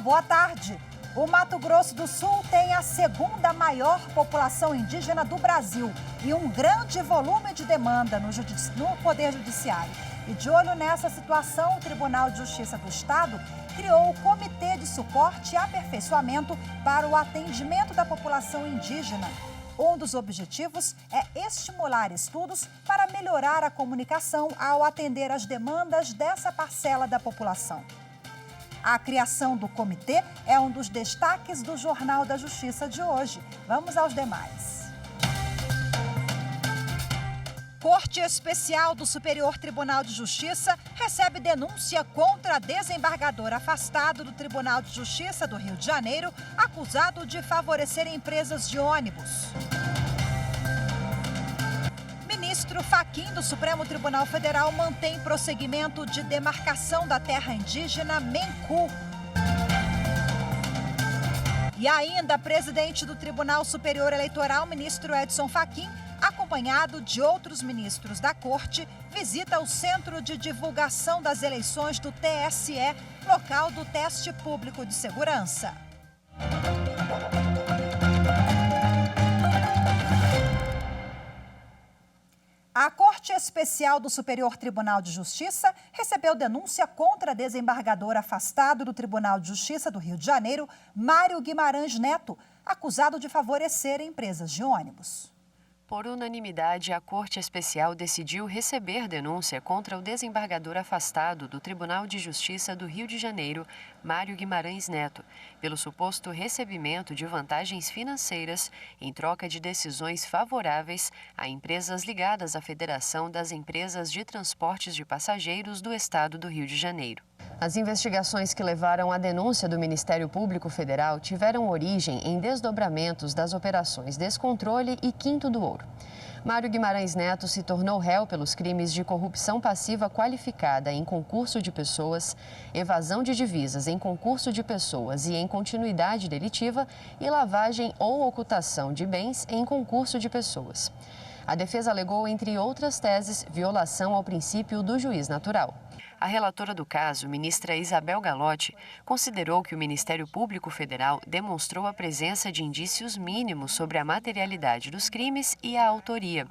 Boa tarde. O Mato Grosso do Sul tem a segunda maior população indígena do Brasil e um grande volume de demanda no Poder Judiciário. E de olho nessa situação, o Tribunal de Justiça do Estado criou o Comitê de Suporte e Aperfeiçoamento para o Atendimento da População Indígena. Um dos objetivos é estimular estudos para melhorar a comunicação ao atender às demandas dessa parcela da população. A criação do comitê é um dos destaques do Jornal da Justiça de hoje. Vamos aos demais. Corte Especial do Superior Tribunal de Justiça recebe denúncia contra desembargador afastado do Tribunal de Justiça do Rio de Janeiro, acusado de favorecer empresas de ônibus. Ministro Fachin do Supremo Tribunal Federal mantém prosseguimento de demarcação da terra indígena Menku. E ainda, presidente do Tribunal Superior Eleitoral, ministro Edson Fachin, acompanhado de outros ministros da Corte, visita o Centro de Divulgação das Eleições do TSE, local do teste público de segurança. A Corte Especial do Superior Tribunal de Justiça recebeu denúncia contra desembargador afastado do Tribunal de Justiça do Rio de Janeiro, Mário Guimarães Neto, acusado de favorecer empresas de ônibus. Por unanimidade, a Corte Especial decidiu receber denúncia contra o desembargador afastado do Tribunal de Justiça do Rio de Janeiro, Mário Guimarães Neto, pelo suposto recebimento de vantagens financeiras em troca de decisões favoráveis a empresas ligadas à Federação das Empresas de Transportes de Passageiros do Estado do Rio de Janeiro. As investigações que levaram à denúncia do Ministério Público Federal tiveram origem em desdobramentos das operações Descontrole e Quinto do Ouro. Mário Guimarães Neto se tornou réu pelos crimes de corrupção passiva qualificada em concurso de pessoas, evasão de divisas em concurso de pessoas e em continuidade delitiva e lavagem ou ocultação de bens em concurso de pessoas. A defesa alegou, entre outras teses, violação ao princípio do juiz natural. A relatora do caso, ministra Isabel Galotti, considerou que o Ministério Público Federal demonstrou a presença de indícios mínimos sobre a materialidade dos crimes e a autoria.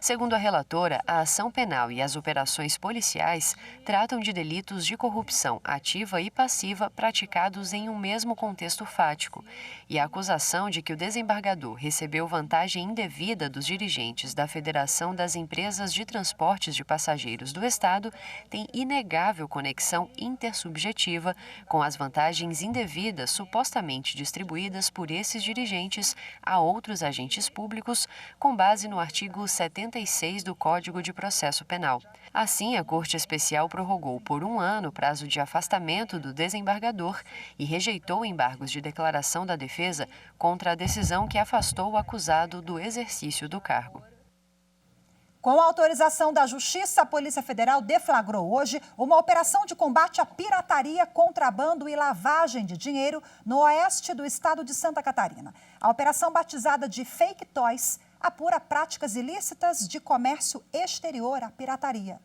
Segundo a relatora, a ação penal e as operações policiais tratam de delitos de corrupção ativa e passiva praticados em um mesmo contexto fático, e a acusação de que o desembargador recebeu vantagem indevida dos dirigentes da Federação das Empresas de Transportes de Passageiros do Estado tem inegável conexão intersubjetiva com as vantagens indevidas supostamente distribuídas por esses dirigentes a outros agentes públicos, com base no artigo 76 do Código de Processo Penal. Assim, a Corte Especial prorrogou por 1 ano o prazo de afastamento do desembargador e rejeitou embargos de declaração da defesa contra a decisão que afastou o acusado do exercício do cargo. Com a autorização da Justiça, a Polícia Federal deflagrou hoje uma operação de combate à pirataria, contrabando e lavagem de dinheiro no oeste do estado de Santa Catarina. A operação, batizada de Fake Toys, apura práticas ilícitas de comércio exterior à pirataria.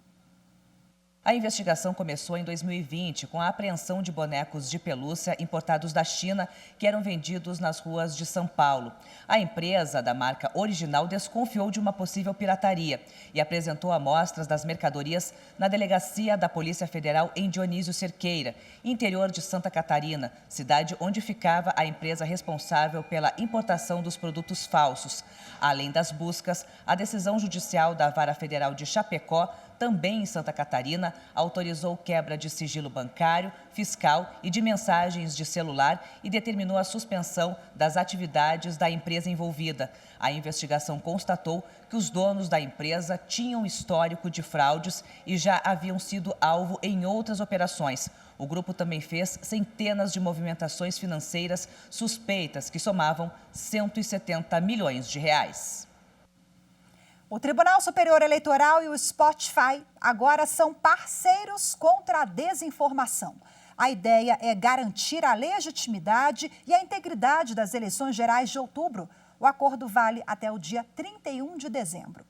A investigação começou em 2020 com a apreensão de bonecos de pelúcia importados da China que eram vendidos nas ruas de São Paulo. A empresa da marca original desconfiou de uma possível pirataria e apresentou amostras das mercadorias na delegacia da Polícia Federal em Dionísio Cerqueira, interior de Santa Catarina, cidade onde ficava a empresa responsável pela importação dos produtos falsos. Além das buscas, a decisão judicial da Vara Federal de Chapecó, também em Santa Catarina, autorizou quebra de sigilo bancário, fiscal e de mensagens de celular e determinou a suspensão das atividades da empresa envolvida. A investigação constatou que os donos da empresa tinham histórico de fraudes e já haviam sido alvo em outras operações. O grupo também fez centenas de movimentações financeiras suspeitas que somavam 170 milhões de reais. O Tribunal Superior Eleitoral e o Spotify agora são parceiros contra a desinformação. A ideia é garantir a legitimidade e a integridade das eleições gerais de outubro. O acordo vale até o dia 31 de dezembro.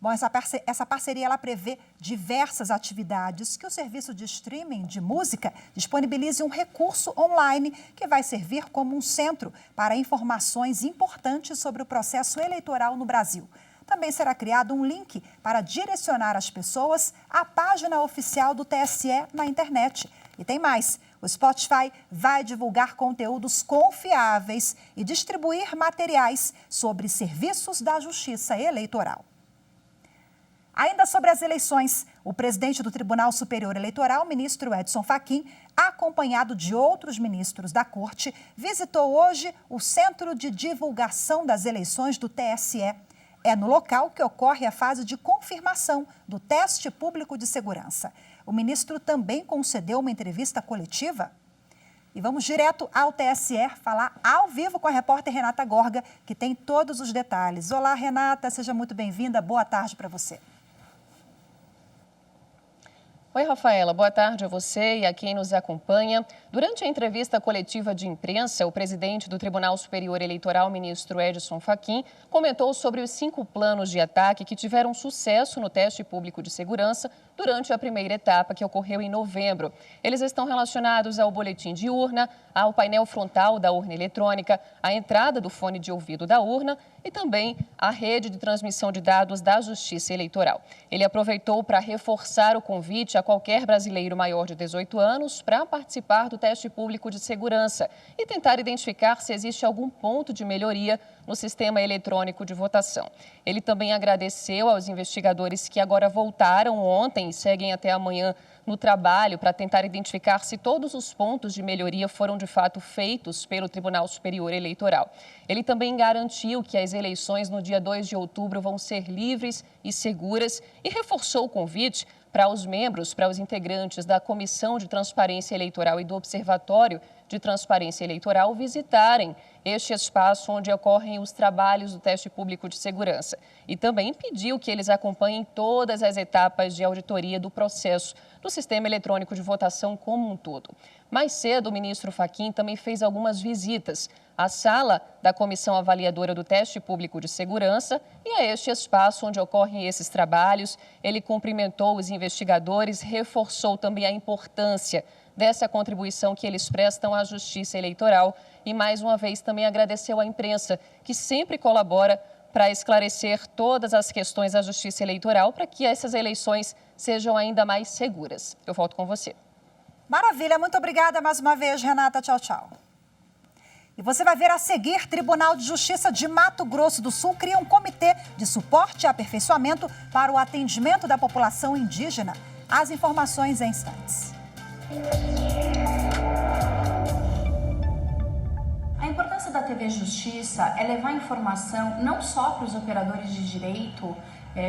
Bom, essa parceria ela prevê diversas atividades que o serviço de streaming de música disponibilize um recurso online que vai servir como um centro para informações importantes sobre o processo eleitoral no Brasil. Também será criado um link para direcionar as pessoas à página oficial do TSE na internet. E tem mais, o Spotify vai divulgar conteúdos confiáveis e distribuir materiais sobre serviços da Justiça Eleitoral. Ainda sobre as eleições, o presidente do Tribunal Superior Eleitoral, ministro Edson Fachin, acompanhado de outros ministros da Corte, visitou hoje o Centro de Divulgação das Eleições do TSE. É no local que ocorre a fase de confirmação do teste público de segurança. O ministro também concedeu uma entrevista coletiva. E vamos direto ao TSE falar ao vivo com a repórter Renata Gorga, que tem todos os detalhes. Olá, Renata, seja muito bem-vinda. Boa tarde para você. Oi, Rafaela. Boa tarde a você e a quem nos acompanha. Durante a entrevista coletiva de imprensa, o presidente do Tribunal Superior Eleitoral, ministro Edson Fachin, comentou sobre os 5 planos de ataque que tiveram sucesso no teste público de segurança durante a primeira etapa, que ocorreu em novembro. Eles estão relacionados ao boletim de urna, ao painel frontal da urna eletrônica, à entrada do fone de ouvido da urna e também à rede de transmissão de dados da Justiça Eleitoral. Ele aproveitou para reforçar o convite a qualquer brasileiro maior de 18 anos para participar do teste público de segurança e tentar identificar se existe algum ponto de melhoria no sistema eletrônico de votação. Ele também agradeceu aos investigadores que agora voltaram ontem e seguem até amanhã no trabalho para tentar identificar se todos os pontos de melhoria foram de fato feitos pelo Tribunal Superior Eleitoral. Ele também garantiu que as eleições no dia 2 de outubro vão ser livres e seguras e reforçou o convite para os membros, para os integrantes da Comissão de Transparência Eleitoral e do Observatório de Transparência Eleitoral visitarem este espaço onde ocorrem os trabalhos do teste público de segurança. E também pediu que eles acompanhem todas as etapas de auditoria do processo do sistema eletrônico de votação como um todo. Mais cedo, o ministro Fachin também fez algumas visitas à sala da Comissão Avaliadora do Teste Público de Segurança e a este espaço onde ocorrem esses trabalhos. Ele cumprimentou os investigadores, reforçou também a importância dessa contribuição que eles prestam à Justiça Eleitoral e, mais uma vez, também agradeceu à imprensa, que sempre colabora para esclarecer todas as questões da Justiça Eleitoral para que essas eleições sejam ainda mais seguras. Eu volto com você. Maravilha, muito obrigada mais uma vez, Renata. Tchau, tchau. E você vai ver a seguir, Tribunal de Justiça de Mato Grosso do Sul cria um comitê de suporte e aperfeiçoamento para o atendimento da população indígena. As informações em instantes. A importância da TV Justiça é levar informação não só para os operadores de direito,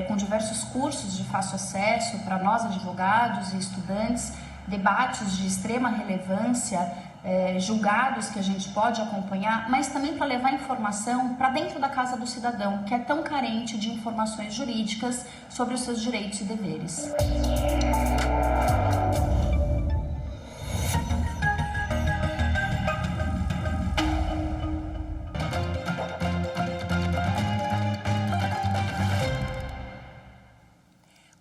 com diversos cursos de fácil acesso para nós advogados e estudantes, debates de extrema relevância, julgados que a gente pode acompanhar, mas também para levar informação para dentro da casa do cidadão, que é tão carente de informações jurídicas sobre os seus direitos e deveres.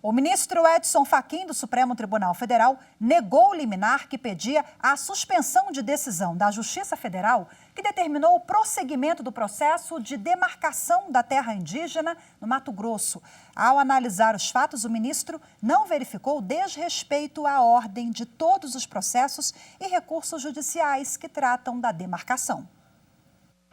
O ministro Edson Fachin, do Supremo Tribunal Federal, negou o liminar que pedia a suspensão de decisão da Justiça Federal que determinou o prosseguimento do processo de demarcação da terra indígena no Mato Grosso. Ao analisar os fatos, o ministro não verificou desrespeito à ordem de todos os processos e recursos judiciais que tratam da demarcação.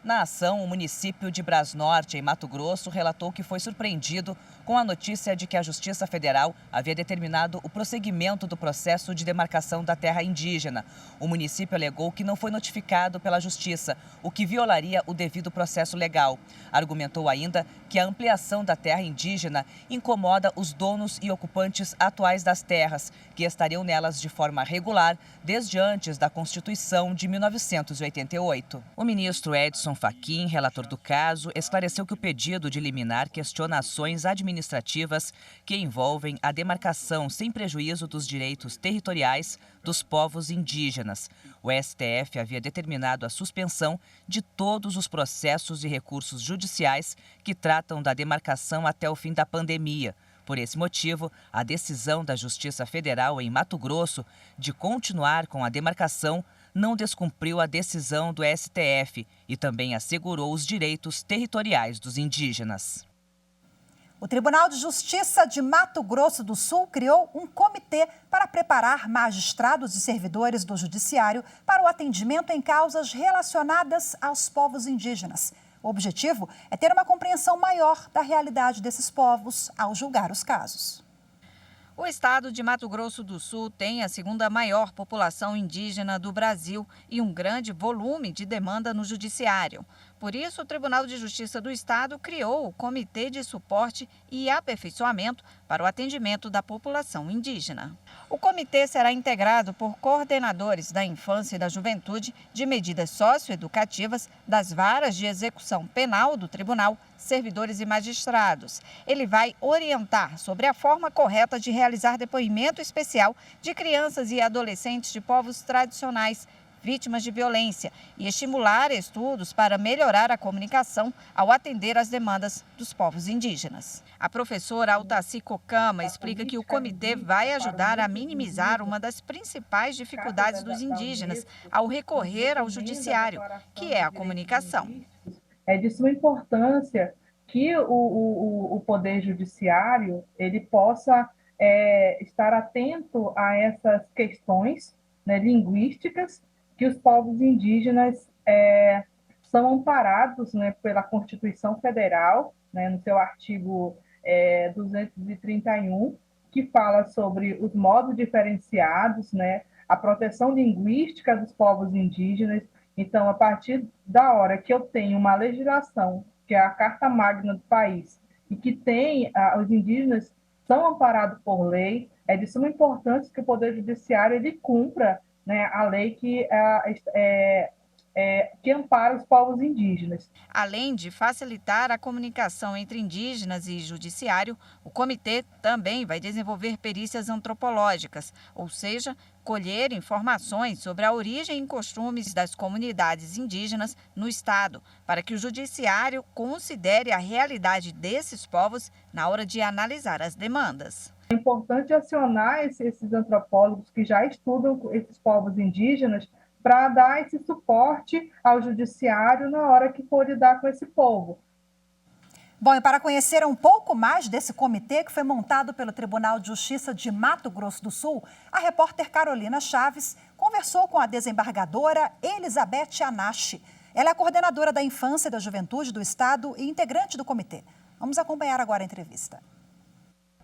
Na ação, o município de Brasnorte, em Mato Grosso, relatou que foi surpreendido com a notícia de que a Justiça Federal havia determinado o prosseguimento do processo de demarcação da terra indígena. O município alegou que não foi notificado pela Justiça, o que violaria o devido processo legal. Argumentou ainda que a ampliação da terra indígena incomoda os donos e ocupantes atuais das terras, que estariam nelas de forma regular desde antes da Constituição de 1988. O ministro Edson Fachin, relator do caso, esclareceu que o pedido de liminar questiona ações administrativas administrativas que envolvem a demarcação sem prejuízo dos direitos territoriais dos povos indígenas. O STF havia determinado a suspensão de todos os processos e recursos judiciais que tratam da demarcação até o fim da pandemia. Por esse motivo, a decisão da Justiça Federal em Mato Grosso de continuar com a demarcação não descumpriu a decisão do STF e também assegurou os direitos territoriais dos indígenas. O Tribunal de Justiça de Mato Grosso do Sul criou um comitê para preparar magistrados e servidores do Judiciário para o atendimento em causas relacionadas aos povos indígenas. O objetivo é ter uma compreensão maior da realidade desses povos ao julgar os casos. O estado de Mato Grosso do Sul tem a segunda maior população indígena do Brasil e um grande volume de demanda no judiciário. Por isso, o Tribunal de Justiça do Estado criou o Comitê de Suporte e Aperfeiçoamento para o atendimento da população indígena. O comitê será integrado por coordenadores da infância e da juventude, de medidas socioeducativas, das varas de execução penal do tribunal, servidores e magistrados. Ele vai orientar sobre a forma correta de realizar depoimento especial de crianças e adolescentes de povos tradicionais vítimas de violência e estimular estudos para melhorar a comunicação ao atender às demandas dos povos indígenas. A professora Altaci Cocama explica que o comitê vai ajudar a minimizar uma das principais dificuldades dos indígenas ao recorrer ao judiciário, que é a comunicação. É de suma importância que o Poder Judiciário ele possa estar atento a essas questões, né, linguísticas, que os povos indígenas são amparados, né, pela Constituição Federal, né, no seu artigo 231, que fala sobre os modos diferenciados, né, a proteção linguística dos povos indígenas. Então, a partir da hora que eu tenho uma legislação, que é a Carta Magna do país, e que tem os indígenas são amparados por lei, é de suma importância que o Poder Judiciário ele cumpra, né, a lei que ampara os povos indígenas. Além de facilitar a comunicação entre indígenas e judiciário, o comitê também vai desenvolver perícias antropológicas, ou seja, colher informações sobre a origem e costumes das comunidades indígenas no estado, para que o judiciário considere a realidade desses povos na hora de analisar as demandas. É importante acionar esses antropólogos que já estudam esses povos indígenas para dar esse suporte ao judiciário na hora que for lidar com esse povo. Bom, e para conhecer um pouco mais desse comitê que foi montado pelo Tribunal de Justiça de Mato Grosso do Sul, a repórter Carolina Chaves conversou com a desembargadora Elizabeth Anache. Ela é a coordenadora da Infância e da Juventude do Estado e integrante do comitê. Vamos acompanhar agora a entrevista.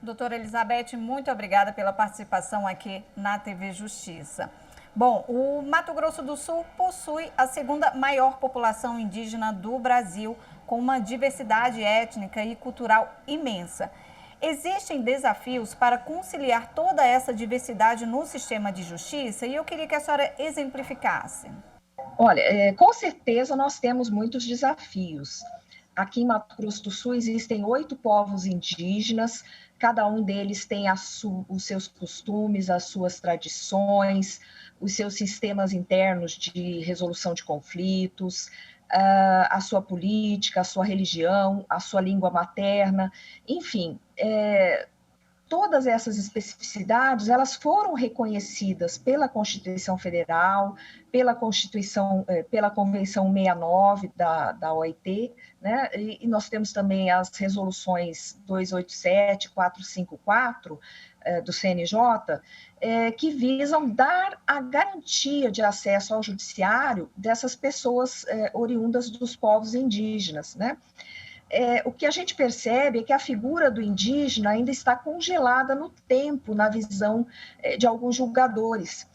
Doutora Elizabeth, muito obrigada pela participação aqui na TV Justiça. Bom, o Mato Grosso do Sul possui a segunda maior população indígena do Brasil, com uma diversidade étnica e cultural imensa. Existem desafios para conciliar toda essa diversidade no sistema de justiça e eu queria que a senhora exemplificasse. Olha, com certeza nós temos muitos desafios. Aqui em Mato Grosso do Sul existem 8 povos indígenas, cada um deles tem os seus costumes, as suas tradições, os seus sistemas internos de resolução de conflitos, a sua política, a sua religião, a sua língua materna, enfim, todas essas especificidades, elas foram reconhecidas pela Constituição Federal, pela Convenção 69 da OIT, né? E nós temos também as resoluções 287, 454 do CNJ, que visam dar a garantia de acesso ao judiciário dessas pessoas oriundas dos povos indígenas, né? O que a gente percebe é que a figura do indígena ainda está congelada no tempo, na visão de alguns julgadores.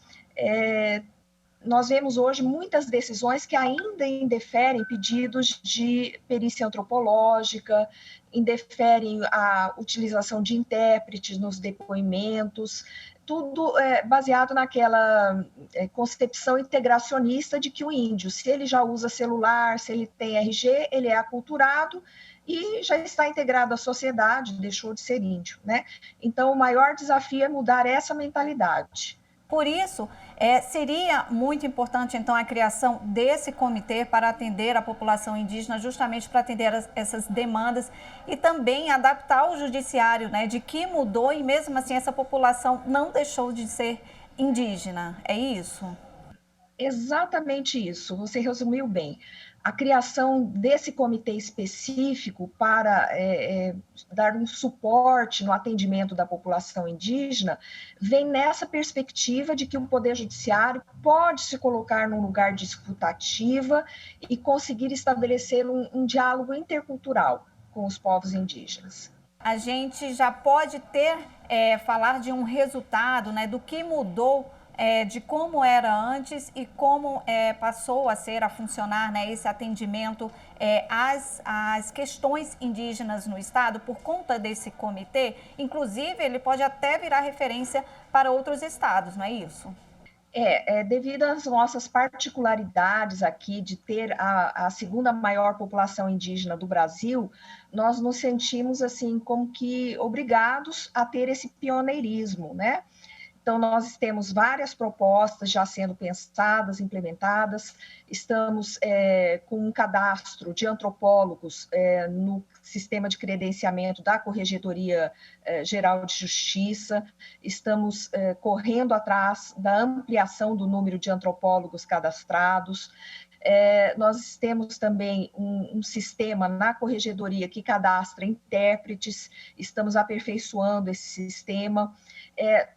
Nós vemos hoje muitas decisões que ainda indeferem pedidos de perícia antropológica, indeferem a utilização de intérpretes nos depoimentos, tudo baseado naquela concepção integracionista de que o índio, se ele já usa celular, se ele tem RG, ele é aculturado e já está integrado à sociedade, deixou de ser índio, né? Então, o maior desafio é mudar essa mentalidade. Por isso, seria muito importante, então, a criação desse comitê para atender a população indígena, justamente para atender essas demandas e também adaptar o judiciário, né, de que mudou e mesmo assim essa população não deixou de ser indígena. É isso? Exatamente isso, você resumiu bem. A criação desse comitê específico para dar um suporte no atendimento da população indígena vem nessa perspectiva de que o Poder Judiciário pode se colocar num lugar de escuta ativa e conseguir estabelecer um diálogo intercultural com os povos indígenas. A gente já pode falar de um resultado, né, do que mudou, de como era antes e como passou a funcionar, né, esse atendimento às questões indígenas no Estado por conta desse comitê. Inclusive, ele pode até virar referência para outros estados, não é isso? Devido às nossas particularidades aqui de ter a segunda maior população indígena do Brasil, nós nos sentimos assim como que obrigados a ter esse pioneirismo, né? Então, nós temos várias propostas já sendo pensadas, implementadas, estamos com um cadastro de antropólogos no sistema de credenciamento da Corregedoria Geral de Justiça, estamos correndo atrás da ampliação do número de antropólogos cadastrados. Nós temos também um sistema na Corregedoria que cadastra intérpretes, estamos aperfeiçoando esse sistema,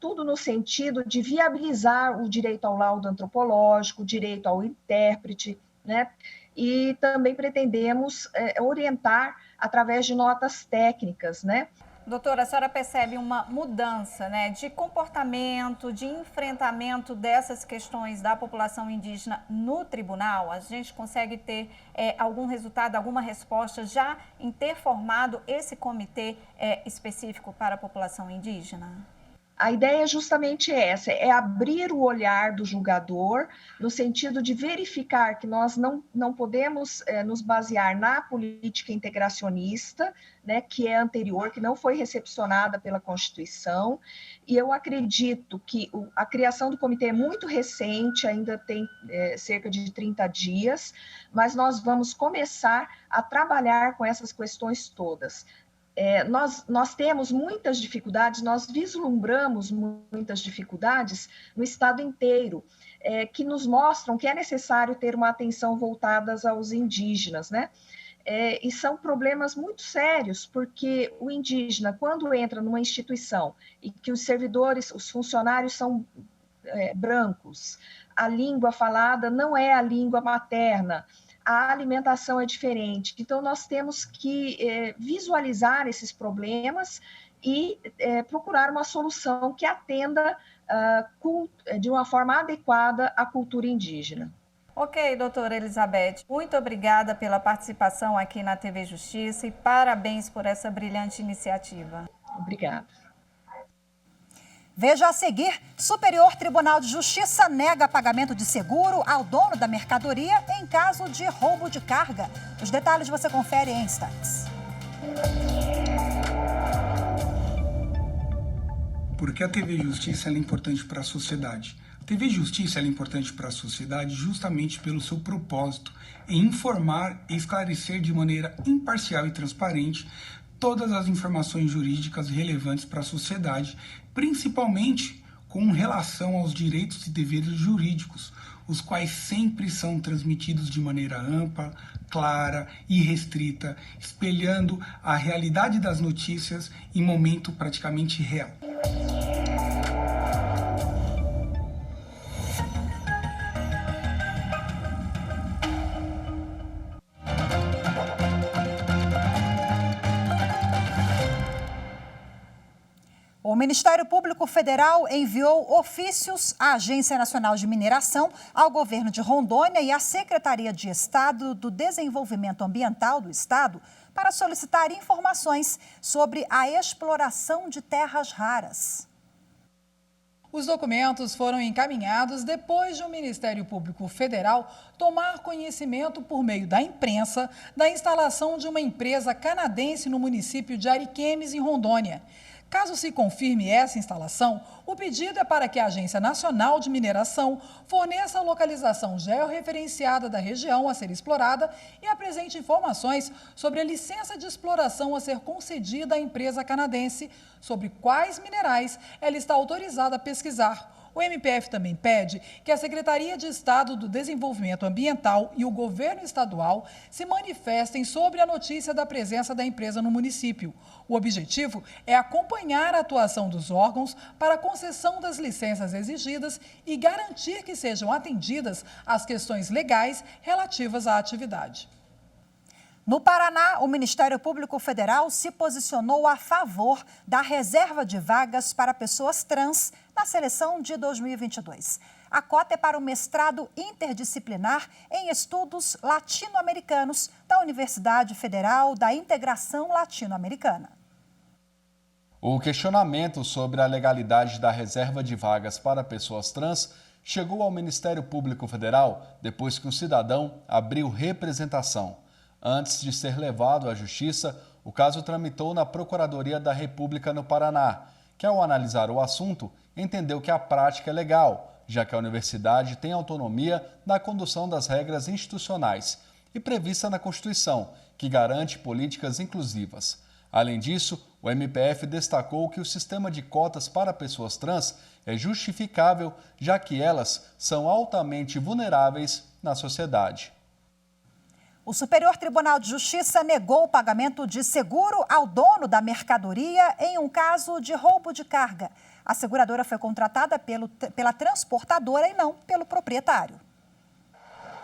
tudo no sentido de viabilizar o direito ao laudo antropológico, o direito ao intérprete, né? E também pretendemos orientar através de notas técnicas, né? Doutora, a senhora percebe uma mudança, né, de comportamento, de enfrentamento dessas questões da população indígena no tribunal? A gente consegue ter algum resultado, alguma resposta já em ter formado esse comitê específico para a população indígena? A ideia é justamente essa, é abrir o olhar do julgador no sentido de verificar que nós não podemos nos basear na política integracionista, né, que é anterior, que não foi recepcionada pela Constituição, e eu acredito que a criação do comitê é muito recente, ainda tem cerca de 30 dias, mas nós vamos começar a trabalhar com essas questões todas. Nós temos muitas dificuldades, nós vislumbramos muitas dificuldades no Estado inteiro, que nos mostram que é necessário ter uma atenção voltada aos indígenas, né? E são problemas muito sérios, porque o indígena, quando entra numa instituição e que os servidores, os funcionários são brancos, a língua falada não é a língua materna, a alimentação é diferente. Então, nós temos que visualizar esses problemas e procurar uma solução que atenda de uma forma adequada à cultura indígena. Ok, doutora Elizabeth, muito obrigada pela participação aqui na TV Justiça e parabéns por essa brilhante iniciativa. Obrigada. Veja a seguir, Superior Tribunal de Justiça nega pagamento de seguro ao dono da mercadoria em caso de roubo de carga. Os detalhes você confere em instantes. Por que a TV Justiça é importante para a sociedade? A TV Justiça é importante para a sociedade justamente pelo seu propósito em informar e esclarecer de maneira imparcial e transparente todas as informações jurídicas relevantes para a sociedade, principalmente com relação aos direitos e deveres jurídicos, os quais sempre são transmitidos de maneira ampla, clara e restrita, espelhando a realidade das notícias em momento praticamente real. O Ministério Público Federal enviou ofícios à Agência Nacional de Mineração, ao governo de Rondônia e à Secretaria de Estado do Desenvolvimento Ambiental do Estado para solicitar informações sobre a exploração de terras raras. Os documentos foram encaminhados depois de o Ministério Público Federal tomar conhecimento por meio da imprensa da instalação de uma empresa canadense no município de Ariquemes, em Rondônia. Caso se confirme essa instalação, o pedido é para que a Agência Nacional de Mineração forneça a localização georreferenciada da região a ser explorada e apresente informações sobre a licença de exploração a ser concedida à empresa canadense, sobre quais minerais ela está autorizada a pesquisar. O MPF também pede que a Secretaria de Estado do Desenvolvimento Ambiental e o governo estadual se manifestem sobre a notícia da presença da empresa no município. O objetivo é acompanhar a atuação dos órgãos para a concessão das licenças exigidas e garantir que sejam atendidas as questões legais relativas à atividade. No Paraná, o Ministério Público Federal se posicionou a favor da reserva de vagas para pessoas trans na seleção de 2022. A cota é para o mestrado interdisciplinar em estudos latino-americanos da Universidade Federal da Integração Latino-Americana. O questionamento sobre a legalidade da reserva de vagas para pessoas trans chegou ao Ministério Público Federal depois que um cidadão abriu representação. Antes de ser levado à Justiça, o caso tramitou na Procuradoria da República no Paraná, que, ao analisar o assunto, entendeu que a prática é legal, já que a universidade tem autonomia na condução das regras institucionais e prevista na Constituição, que garante políticas inclusivas. Além disso, o MPF destacou que o sistema de cotas para pessoas trans é justificável, já que elas são altamente vulneráveis na sociedade. O Superior Tribunal de Justiça negou o pagamento de seguro ao dono da mercadoria em um caso de roubo de carga. A seguradora foi contratada pela transportadora e não pelo proprietário.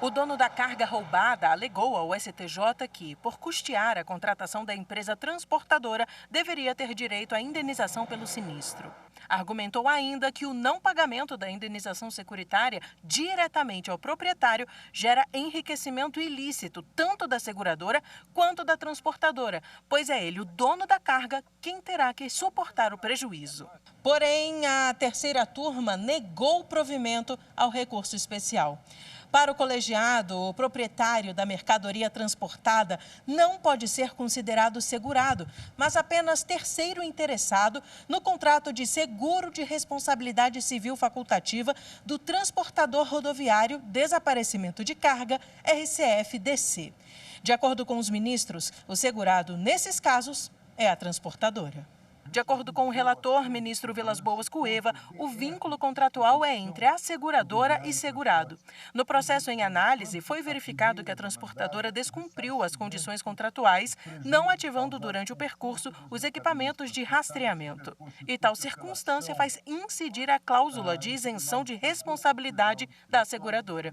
O dono da carga roubada alegou ao STJ que, por custear a contratação da empresa transportadora, deveria ter direito à indenização pelo sinistro. Argumentou ainda que o não pagamento da indenização securitária diretamente ao proprietário gera enriquecimento ilícito tanto da seguradora quanto da transportadora, pois é ele, o dono da carga, quem terá que suportar o prejuízo. Porém, a terceira turma negou o provimento ao recurso especial. Para o colegiado, o proprietário da mercadoria transportada não pode ser considerado segurado, mas apenas terceiro interessado no contrato de seguro de responsabilidade civil facultativa do transportador rodoviário Desaparecimento de Carga, RCF-DC. De acordo com os ministros, o segurado nesses casos é a transportadora. De acordo com o relator, ministro Vilas Boas Cueva, o vínculo contratual é entre a seguradora e segurado. No processo em análise, foi verificado que a transportadora descumpriu as condições contratuais, não ativando durante o percurso os equipamentos de rastreamento. E tal circunstância faz incidir a cláusula de isenção de responsabilidade da seguradora.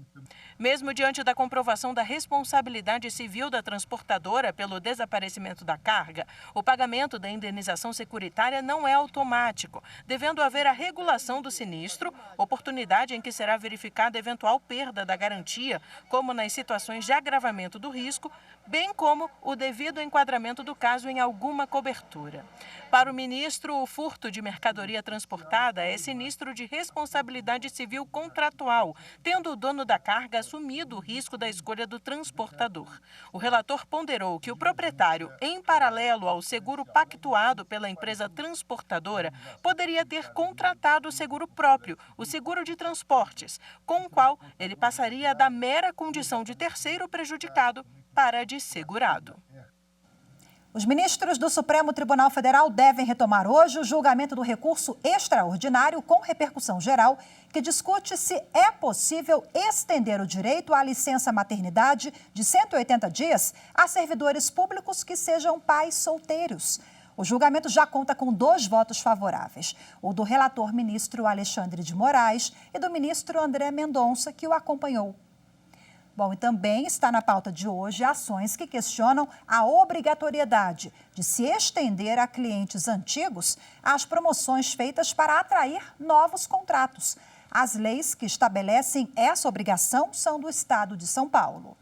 Mesmo diante da comprovação da responsabilidade civil da transportadora pelo desaparecimento da carga, o pagamento da indenização securitária não é automático, devendo haver a regulação do sinistro, oportunidade em que será verificada eventual perda da garantia, como nas situações de agravamento do risco, bem como o devido enquadramento do caso em alguma cobertura. Para o ministro, o furto de mercadoria transportada é sinistro de responsabilidade civil contratual, tendo o dono da carga assumido o risco da escolha do transportador. O relator ponderou que o proprietário, em paralelo ao seguro pactuado pela empresa transportadora, poderia ter contratado o seguro próprio, o seguro de transportes, com o qual ele passaria da mera condição de terceiro prejudicado para de segurado. Os ministros do Supremo Tribunal Federal devem retomar hoje o julgamento do recurso extraordinário com repercussão geral, que discute se é possível estender o direito à licença maternidade de 180 dias a servidores públicos que sejam pais solteiros. O julgamento já conta com 2 votos favoráveis, o do relator ministro Alexandre de Moraes e do ministro André Mendonça, que o acompanhou. Bom, e também está na pauta de hoje ações que questionam a obrigatoriedade de se estender a clientes antigos as promoções feitas para atrair novos contratos. As leis que estabelecem essa obrigação são do Estado de São Paulo.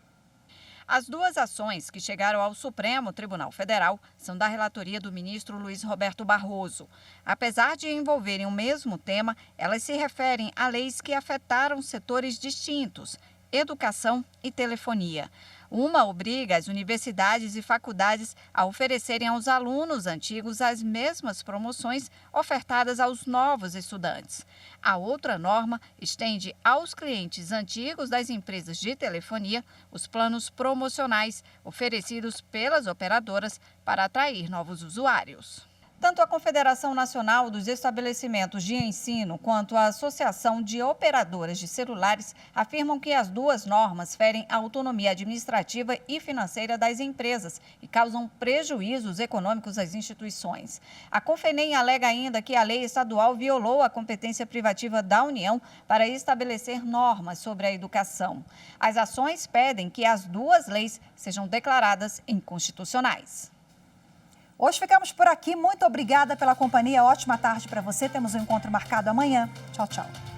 As duas ações que chegaram ao Supremo Tribunal Federal são da relatoria do ministro Luiz Roberto Barroso. Apesar de envolverem o mesmo tema, elas se referem a leis que afetaram setores distintos: educação e telefonia. Uma obriga as universidades e faculdades a oferecerem aos alunos antigos as mesmas promoções ofertadas aos novos estudantes. A outra norma estende aos clientes antigos das empresas de telefonia os planos promocionais oferecidos pelas operadoras para atrair novos usuários. Tanto a Confederação Nacional dos Estabelecimentos de Ensino quanto a Associação de Operadoras de Celulares afirmam que as duas normas ferem a autonomia administrativa e financeira das empresas e causam prejuízos econômicos às instituições. A Confenem alega ainda que a lei estadual violou a competência privativa da União para estabelecer normas sobre a educação. As ações pedem que as duas leis sejam declaradas inconstitucionais. Hoje ficamos por aqui. Muito obrigada pela companhia. Ótima tarde para você. Temos um encontro marcado amanhã. Tchau, tchau.